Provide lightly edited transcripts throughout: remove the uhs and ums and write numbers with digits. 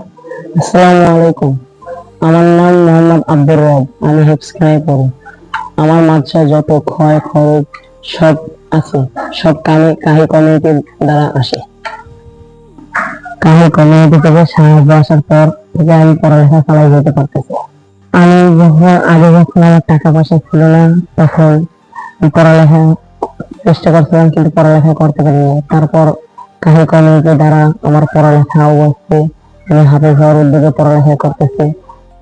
আসসালামু আলাইকুম। আমার নাম মোহাম্মদ আব্দুর রব। আমি হেফজখানায় পড়ি। আমার মাদ্রাসায় যত ক্ষয় খরচ সব আছে, সব কাহি কমিউনিটি দ্বারা আসে। কাহি কমিউনিটি থেকে সাহায্য আসার পর থেকে আমি পড়ালেখা চালাই যেতে পারতেছি। আমি যখন আমার টাকা পয়সা ছিল না, তখন পড়ালেখা চেষ্টা করছিলাম, কিন্তু পড়ালেখা করতে পারিনি। তারপর কাহি কমিউনিটি দ্বারা আমার পড়ালেখা অবশ্যই আমি হাফেজ হওয়ার উদ্যোগে পড়ালেখা করতেছি,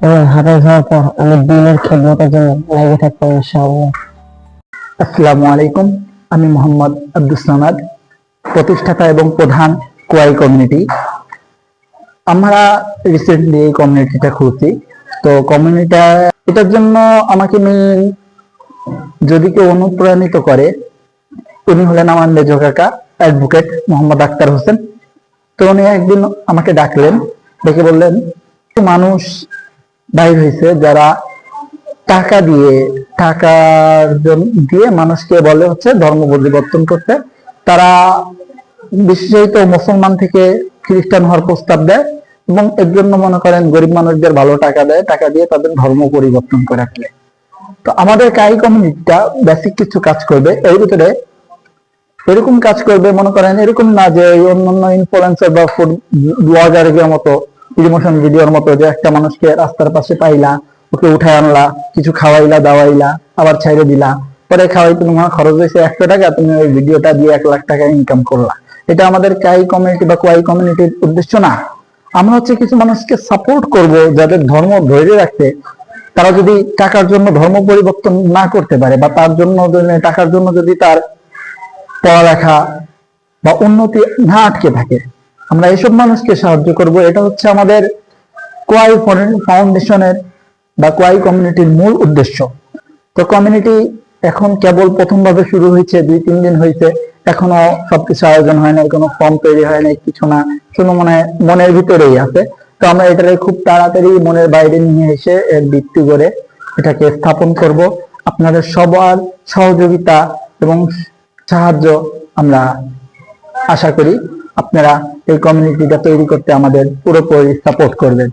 এবং হাফেজ হওয়ার পর আমি দ্বীনের খেদমতের জন্য লেগে থাকবো ইনশাআল্লাহ। আসসালামু আলাইকুম। আমি মোহাম্মদ আব্দুস সামাদ, প্রতিষ্ঠাতা এবং প্রধান কোয়াই কমিউনিটি। আমরা রিসেন্টলি এই কমিউনিটিটা খুলছি। তো কমিউনিটিটা এটার জন্য আমাকে যদি কেউ অনুপ্রাণিত করে, উনি হলেন আমার মেজ কাকা অ্যাডভোকেট মোহাম্মদ আক্তার হোসেন। তো উনি একদিন আমাকে ডাকলেন, ডেকে বললেন, মানুষ বাইর হয়েছে যারা টাকা দিয়ে মানুষকে বলে হচ্ছে ধর্ম পরিবর্তন করতে। তারা বিশেষত মুসলমান থেকে খ্রিস্টান হওয়ার প্রস্তাব দেয়, এবং এর জন্য মনে করেন গরিব মানুষদের ভালো টাকা দেয়, টাকা দিয়ে তাদের ধর্ম পরিবর্তন করে ফেলে। তো আমাদের কাই কমিউনিটিটা বেসিক কিছু কাজ করবে, এর ভিতরে এরকম কাজ করবে, মনে করেন এরকম না যে অন্যান্য ইনফ্লুয়েন্সার বা ফুড ব্লগারের মতো ইমোশন ভিডিওর মতো, যে একটা মানুষকে রাস্তার পাশে পাইলা, ওকে উঠায় আনলা, কিছু খাওয়াইলা দাওয়াইলা, আবার ছাইড়ে দিলা, পরে খাওয়াইতে তোমার খরচ হয়েছে 100 টাকা, তুমি ওই ভিডিওটা দিয়ে 1 লাখ টাকা ইনকাম করলা। এটা আমাদের কাই কমিউনিটি বা কোয়াই কমিউনিটির উদ্দেশ্য না। আমরা হচ্ছে কিছু মানুষকে সাপোর্ট করব, যাদের ধর্ম ধরে রাখতে, তারা যদি টাকার জন্য ধর্ম পরিবর্তন না করতে পারে, বা তার জন্য টাকার জন্য যদি তার পড়ালেখা বা উন্নতি না আটকে থাকে, আমরা এসব মানুষকে সাহায্য করব। এটা হচ্ছে আমাদের কোয়াই ফাউন্ডেশনের বা কোয়াই কমিউনিটির মূল উদ্দেশ্য। তো কমিউনিটি এখন কেবল প্রথমভাবে শুরু হয়েছে, 2-3 দিন হয়েছে, এখনো সবকিছু আয়োজন হয় নাই, কোনো ফর্ম তৈরি হয় নাই, কিছু না, শুধু মনের ভিতরেই আছে। তো আমরা এটাকে খুব তাড়াতাড়ি মনের বাইরে নিয়ে এসে এর ভিত্তি করে এটাকে স্থাপন করব। আপনাদের সবার সহযোগিতা এবং সাহায্য আমরা আশা করি। আপনারা এই কমিউনিটিটা তৈরি করতে আমাদের পুরোপুরি সাপোর্ট করবেন।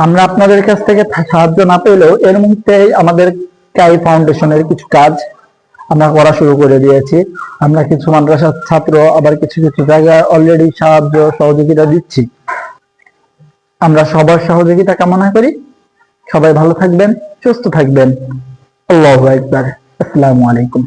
আমরা আপনাদের কাছ থেকে সাহায্য না পেলেও এর মুহূর্তে আমাদের কাই ফাউন্ডেশনের কিছু কাজ আমরা করা শুরু করে দিয়েছি। আমরা কিছু মাদ্রাসার ছাত্র আবার কিছু কিছু জায়গায় অলরেডি সাহায্য সহযোগিতা দিচ্ছি। আমরা সবার সহযোগিতা কামনা করি। সবাই ভালো থাকবেন, সুস্থ থাকবেন। আল্লাহু আকবার। আসসালামু আলাইকুম।